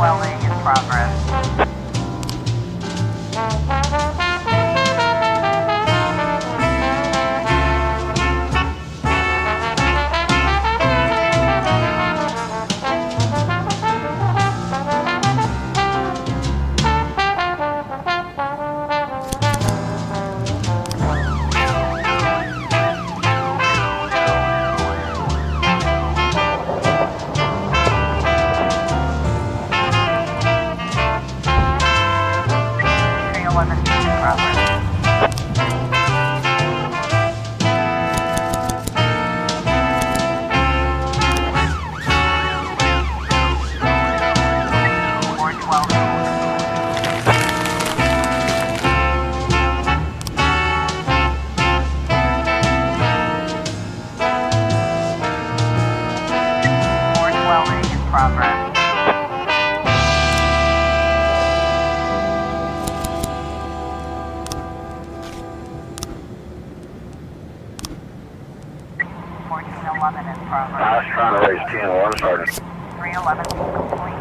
welding in progress. I was trying to raise 10-1, Sergeant. 311 complete.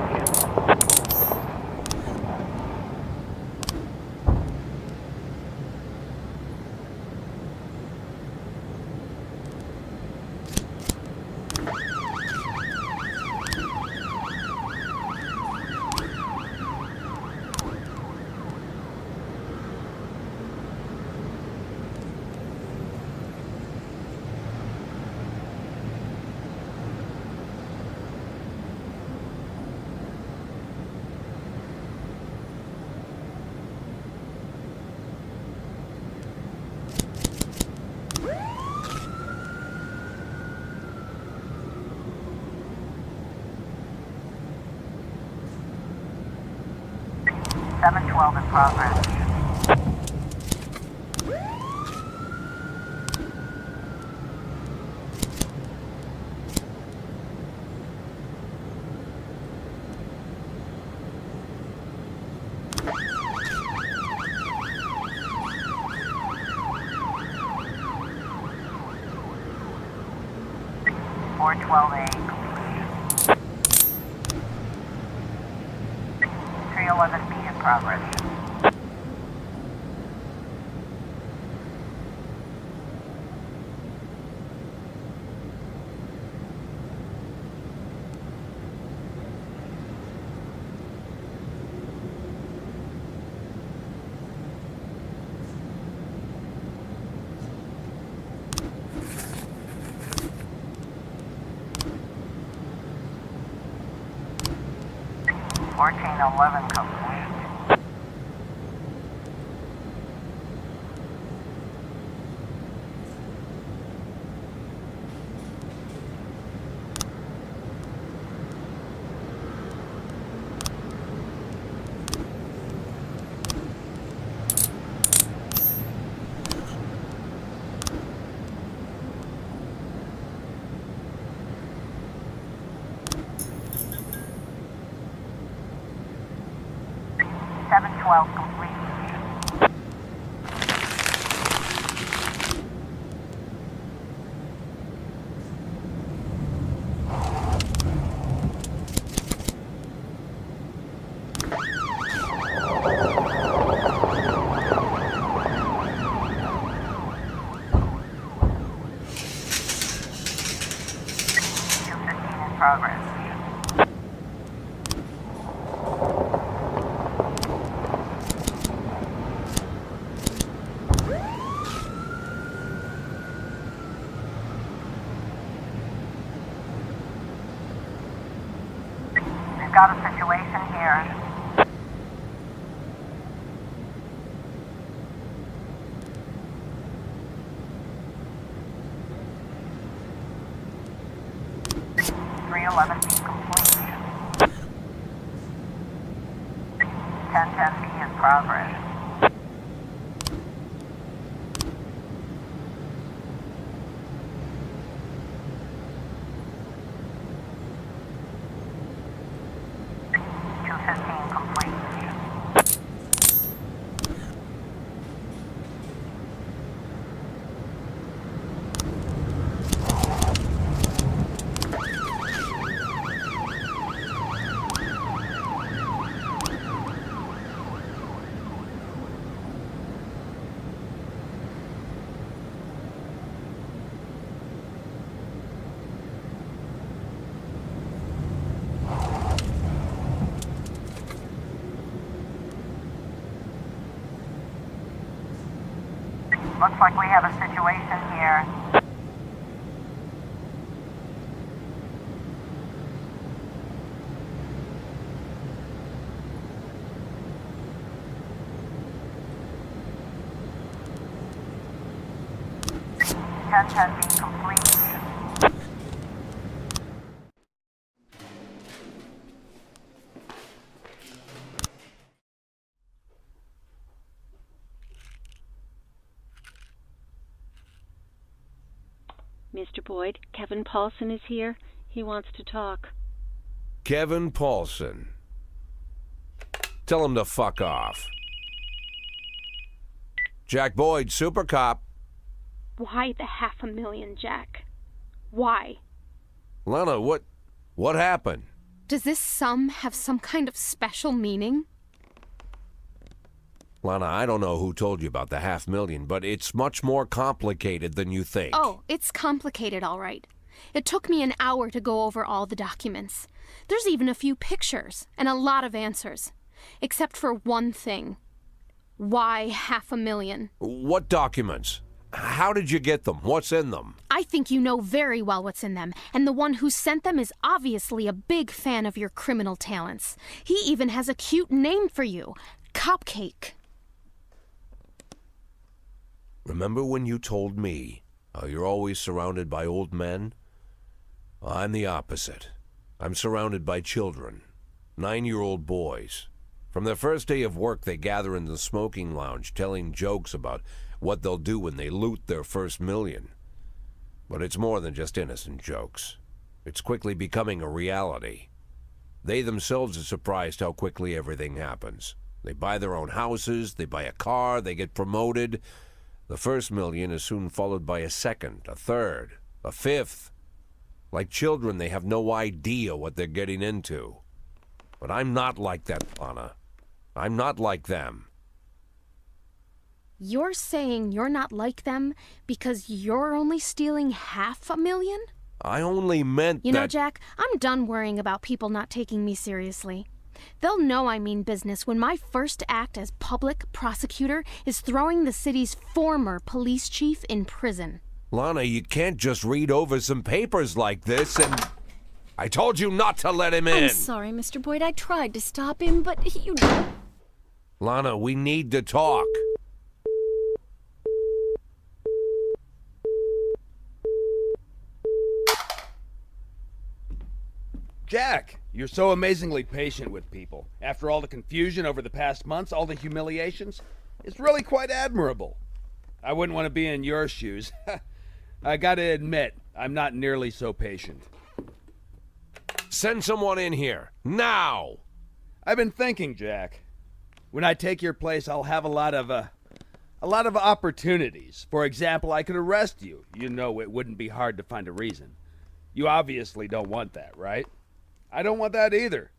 Seven 12 in progress. Four 12A complete. 311B in progress. Fourteen 11 complete. Seven 12 complete. Progress. We've got a situation here. Three 11 complete. 10-10B in progress. Looks like we have a situation here. Ten being complete. Mr. Boyd, Kevin Paulson is here. He wants to talk. Kevin Paulson. Tell him to fuck off. Jack Boyd, Super Cop. Why the $500,000, Jack? Why? Lana, what happened? Does this sum have some kind of special meaning? Lana, I don't know who told you about the $500,000, but it's much more complicated than you think. Oh, it's complicated, all right. It took me an hour to go over all the documents. There's even a few pictures and a lot of answers. Except for one thing. Why $500,000? What documents? How did you get them? What's in them? I think you know very well what's in them, and the one who sent them is obviously a big fan of your criminal talents. He even has a cute name for you, Cupcake. Remember when you told me how you're always surrounded by old men? Well, I'm the opposite. I'm surrounded by children, 9-year-old boys. From their first day of work, they gather in the smoking lounge, telling jokes about what they'll do when they loot their first million. But it's more than just innocent jokes. It's quickly becoming a reality. They themselves are surprised how quickly everything happens. They buy their own houses, they buy a car, they get promoted. The first million is soon followed by a second, a third, a fifth. Like children, they have no idea what they're getting into. But I'm not like that, Lana. I'm not like them. You're saying you're not like them because you're only stealing $500,000? I only meant You know, Jack, I'm done worrying about people not taking me seriously. They'll know I mean business when my first act as public prosecutor is throwing the city's former police chief in prison. Lana, you can't just read over some papers like this and... I told you not to let him in! I'm sorry, Mr. Boyd. I tried to stop him, but you... Lana, we need to talk. Jack, you're so amazingly patient with people. After all the confusion over the past months, all the humiliations, it's really quite admirable. I wouldn't want to be in your shoes. I gotta admit, I'm not nearly so patient. Send someone in here, now! I've been thinking, Jack. When I take your place, I'll have a lot of opportunities. For example, I could arrest you. You know it wouldn't be hard to find a reason. You obviously don't want that, right? I don't want that either.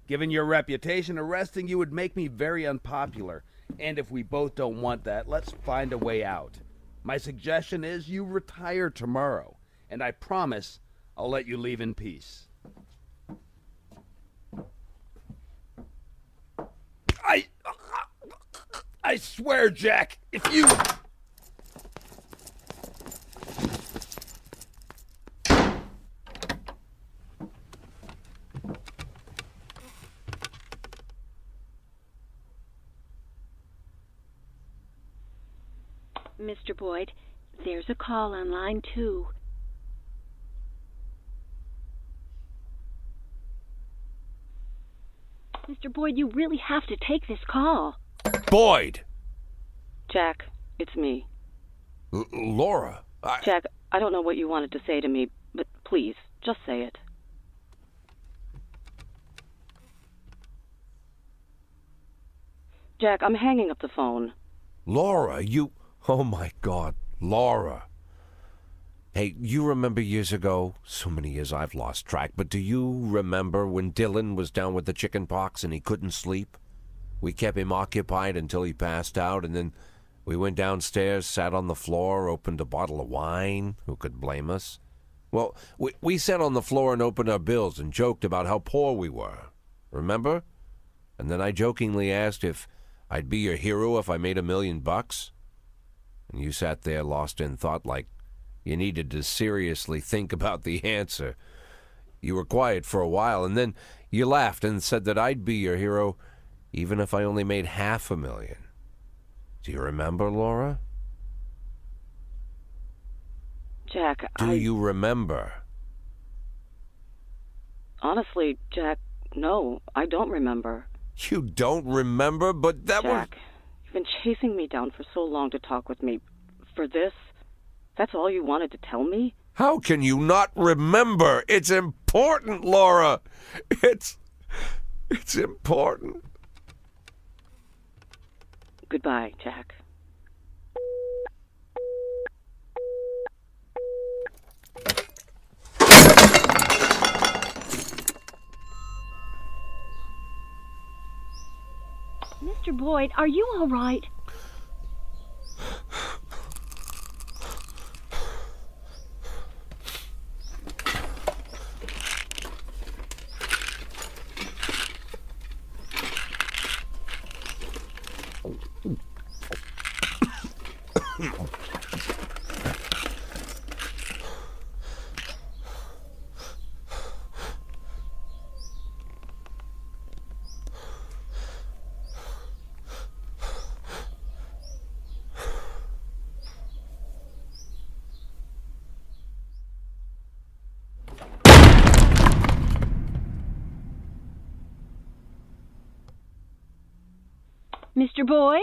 Given your reputation, arresting you would make me very unpopular. And if we both don't want that, let's find a way out. My suggestion is you retire tomorrow. And I promise I'll let you leave in peace. I swear, Jack, if you... Mr. Boyd, there's a call on line 2. Mr. Boyd, you really have to take this call. Boyd! Jack, it's me. Laura, Jack, I don't know what you wanted to say to me, but please, just say it. Jack, I'm hanging up the phone. Laura, you... Oh my God, Laura. Hey, you remember years ago? So many years I've lost track, but do you remember when Dylan was down with the chicken pox and he couldn't sleep? We kept him occupied until he passed out, and then we went downstairs, sat on the floor, opened a bottle of wine. Who could blame us? Well, we sat on the floor and opened our bills and joked about how poor we were. Remember? And then I jokingly asked if I'd be your hero if I made $1 million. And you sat there lost in thought like you needed to seriously think about the answer. You were quiet for a while, and then you laughed and said that I'd be your hero even if I only made $500,000. Do you remember, Laura? Jack, Do you remember? Honestly, Jack, no, I don't remember. You don't remember? But that was... Jack, you've been chasing me down for so long to talk with me. For this? That's all you wanted to tell me? How can you not remember? It's important, Laura. It's important. Goodbye, Jack. Mr. Boyd, are you all right? Mr. Boyd?